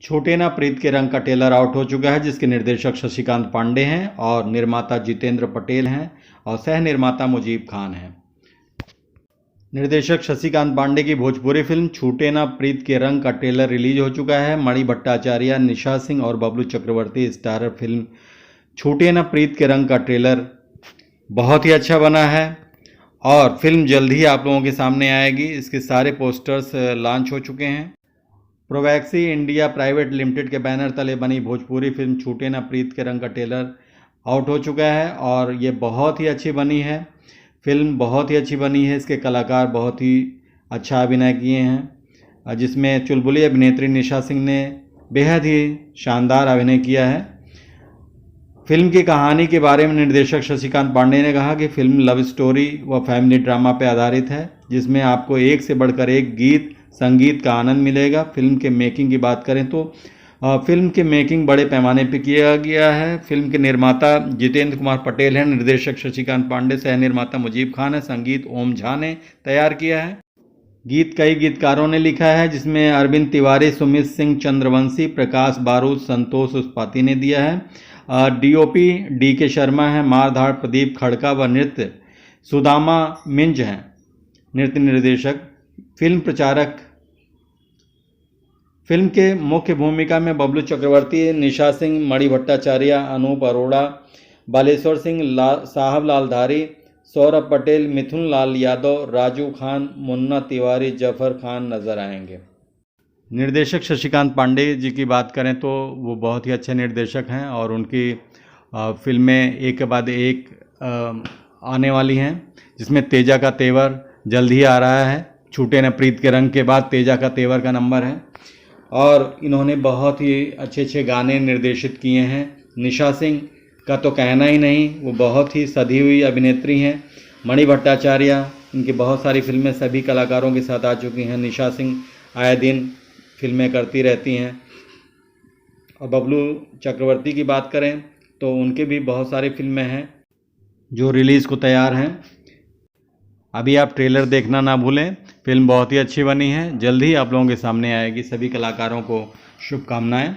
छोटे ना प्रीत के रंग का ट्रेलर आउट हो चुका है, जिसके निर्देशक शशिकांत पांडे हैं और निर्माता जितेंद्र पटेल हैं और सह निर्माता मुजीब खान हैं। निर्देशक शशिकांत पांडे की भोजपुरी फिल्म छूटे ना प्रीत के रंग का ट्रेलर रिलीज हो चुका है। मणि भट्टाचार्य, निशा सिंह और बबलू चक्रवर्ती स्टारर फिल्म छूटे ना प्रीत के रंग का ट्रेलर बहुत ही अच्छा बना है और फिल्म जल्द ही आप लोगों के सामने आएगी। इसके सारे पोस्टर्स लॉन्च हो चुके हैं। प्रोवैक्सी इंडिया प्राइवेट लिमिटेड के बैनर तले बनी भोजपुरी फिल्म छूटे ना प्रीत के रंग का ट्रेलर आउट हो चुका है और ये बहुत ही अच्छी बनी है। फिल्म बहुत ही अच्छी बनी है। इसके कलाकार बहुत ही अच्छा अभिनय किए हैं, जिसमें चुलबुली अभिनेत्री निशा सिंह ने बेहद ही शानदार अभिनय किया है। फिल्म की कहानी के बारे में निर्देशक शशिकांत पांडे ने कहा कि फिल्म लव स्टोरी व फैमिली ड्रामा पर आधारित है, जिसमें आपको एक से बढ़कर एक गीत संगीत का आनंद मिलेगा। फिल्म के मेकिंग की बात करें तो फिल्म के मेकिंग बड़े पैमाने पर किया गया है। फिल्म के निर्माता जितेंद्र कुमार पटेल हैं, निर्देशक शशिकांत पांडे, सह निर्माता मुजीब खान है, संगीत ओम झा ने तैयार किया है। गीत कई गीतकारों ने लिखा है, जिसमें अरविंद तिवारी, सुमित सिंह चंद्रवंशी, प्रकाश बारूद, संतोष उस्पाती ने दिया है। डीओपी DK शर्मा है, मारधाड़ प्रदीप खड़का व नृत्य सुदामा मिंज हैं। नृत्य निर्देशक फिल्म प्रचारक फिल्म के मुख्य भूमिका में बबलू चक्रवर्ती, निशा सिंह, मणि भट्टाचार्य, अनूप अरोड़ा, बालेश्वर सिंह, साहब लालधारी, सौरभ पटेल, मिथुन लाल यादव, राजू खान, मुन्ना तिवारी, जफर खान नजर आएंगे। निर्देशक शशिकांत पांडे जी की बात करें तो वो बहुत ही अच्छे निर्देशक हैं और उनकी फिल्में एक के बाद एक आने वाली हैं, जिसमें तेजा का तेवर जल्द ही आ रहा है। छूटे न प्रीत के रंग के बाद तेजा का तेवर का नंबर है और इन्होंने बहुत ही अच्छे अच्छे गाने निर्देशित किए हैं। निशा सिंह का तो कहना ही नहीं, वो बहुत ही सधी हुई अभिनेत्री हैं। मणि भट्टाचार्य, इनकी बहुत सारी फिल्में सभी कलाकारों के साथ आ चुकी हैं। निशा सिंह आए दिन फिल्में करती रहती हैं। और बबलू चक्रवर्ती की बात करें तो उनके भी बहुत सारी फिल्में हैं जो रिलीज़ को तैयार हैं। अभी आप ट्रेलर देखना ना भूलें, फिल्म बहुत ही अच्छी बनी है, जल्द ही आप लोगों के सामने आएगी। सभी कलाकारों को शुभकामनाएं।